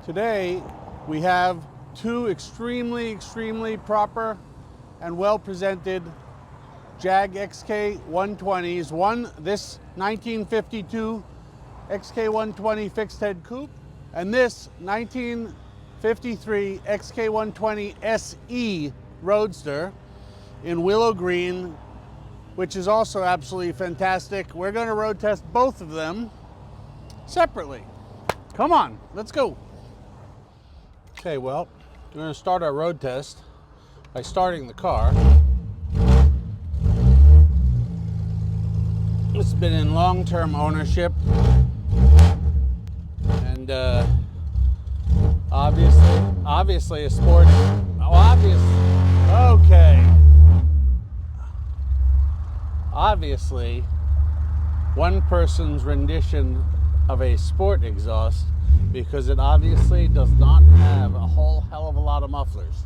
Today we have two extremely proper and well presented Jag XK120s. One, this 1952 XK120 fixed head coupe, and this 1953 XK120 SE Roadster in willow green, which is also absolutely fantastic. We're going to road test both of them separately. Come on, let's go. Okay, well, we're going to start our road test by starting the car. It's been in long-term ownership, and obviously a sport. Obviously, one person's rendition of a sport exhaust, because it obviously does not have a whole hell of a lot of mufflers.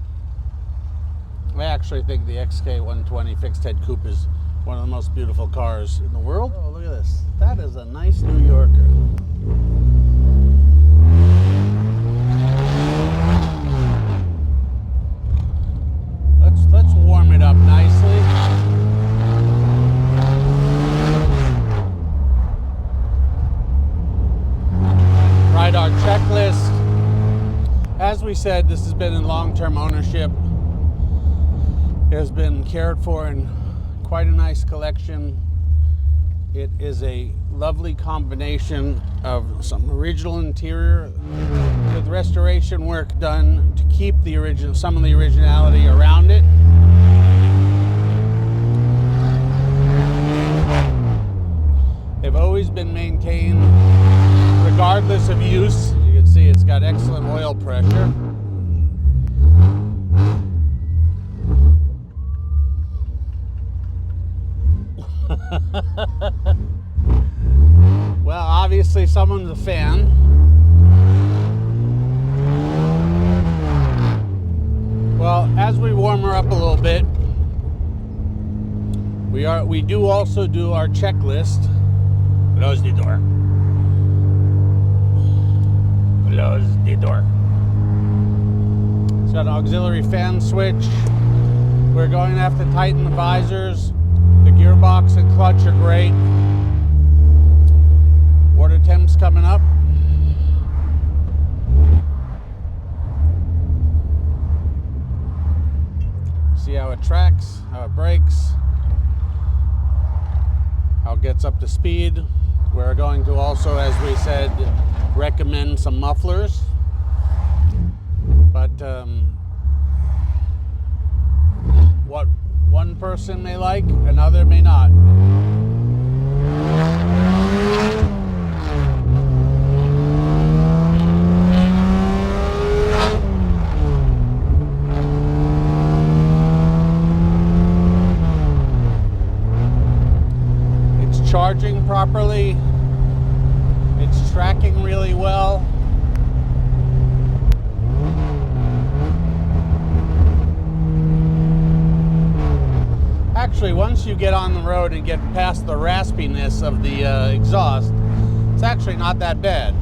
I actually think the XK120 fixed head coupe is one of the most beautiful cars in the world. Oh, look at this. That is a nice New Yorker. Let's warm it up nicely. Write our checklist. As we said, this has been in long-term ownership. It has been cared for in quite a nice collection. It is a lovely combination of some original interior with restoration work done to keep the some of the originality around it. They've always been maintained regardless of use. You can see it's got excellent oil pressure. Well, obviously someone's a fan. Well, as we warm her up a little bit, we do also do our checklist. Close the door. Close the door. It's got an auxiliary fan switch. We're going to have to tighten the visors. The gearbox and clutch are great. Water temps coming up. See how it tracks, how it brakes, how it gets up to speed. We're going to also, as we said, recommend some mufflers. But what one person may like, another may not. It's charging properly. It's tracking really well. Actually, once you get on the road and get past the raspiness of the exhaust, it's actually not that bad.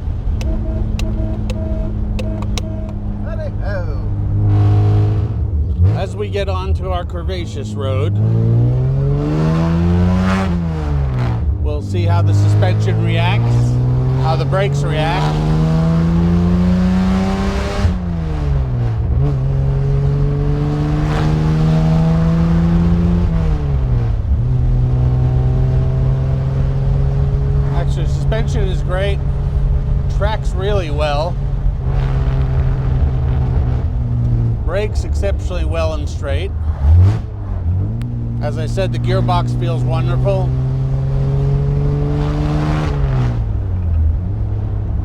As we get onto our curvaceous road, we'll see how the suspension reacts, how the brakes react. Suspension is great, tracks really well, brakes exceptionally well and straight. As I said, the gearbox feels wonderful.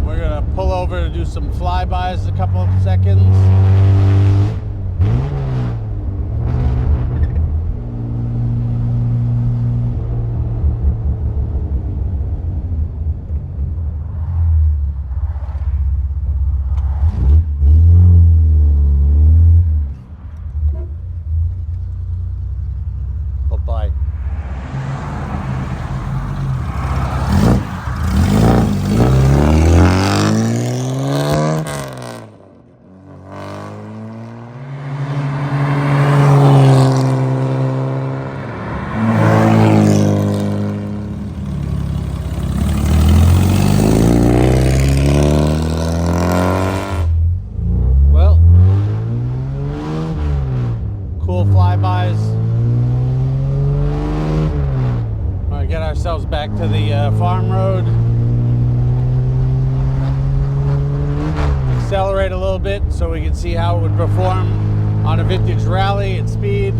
We're going to pull over to do some flybys in a couple of seconds. accelerate a little bit so we can see how it would perform on a vintage rally at speed.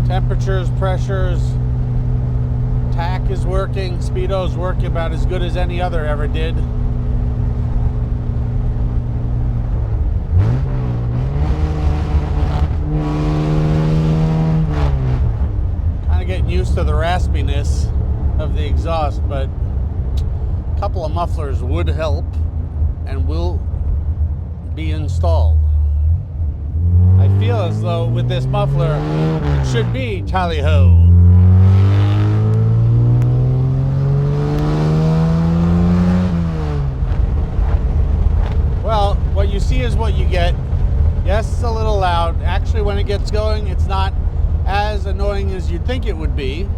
Temperatures, pressures, tack is working, speedo's working about as good as any other ever did. Kind of getting used to the raspiness of the exhaust, but a couple of mufflers would help and will be installed. I feel as though with this muffler it should be tally-ho. Well, what you see is what you get. Yes, it's a little loud. Actually, when it gets going, it's not as annoying as you'd think it would be.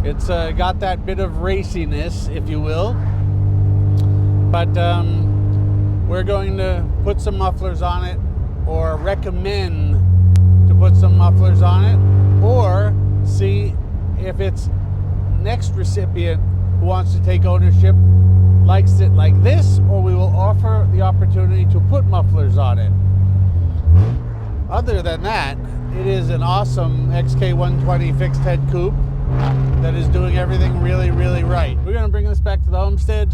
It's got that bit of raciness, if you will. But we're going to put some mufflers on it, or recommend to put some mufflers on it, or see if its next recipient who wants to take ownership likes it like this, or we will offer the opportunity to put mufflers on it. Other than that, it is an awesome XK120 fixed head coupe that is doing everything really, really right. We're going to bring this back to the homestead,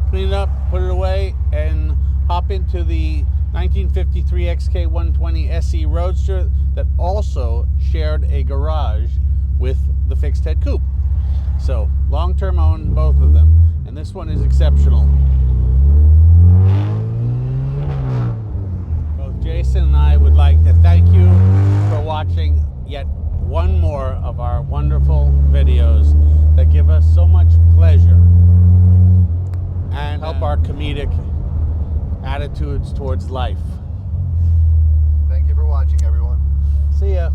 clean it up, put it away, and hop into the 1953 XK120 SE Roadster that also shared a garage with the fixed head coupe. So, long-term owned, both of them. And this one is exceptional. Both Jason and I would like to thank you for watching yet one more of our wonderful videos that give us so much pleasure and help our comedic attitudes towards life. Thank you for watching, everyone. See ya.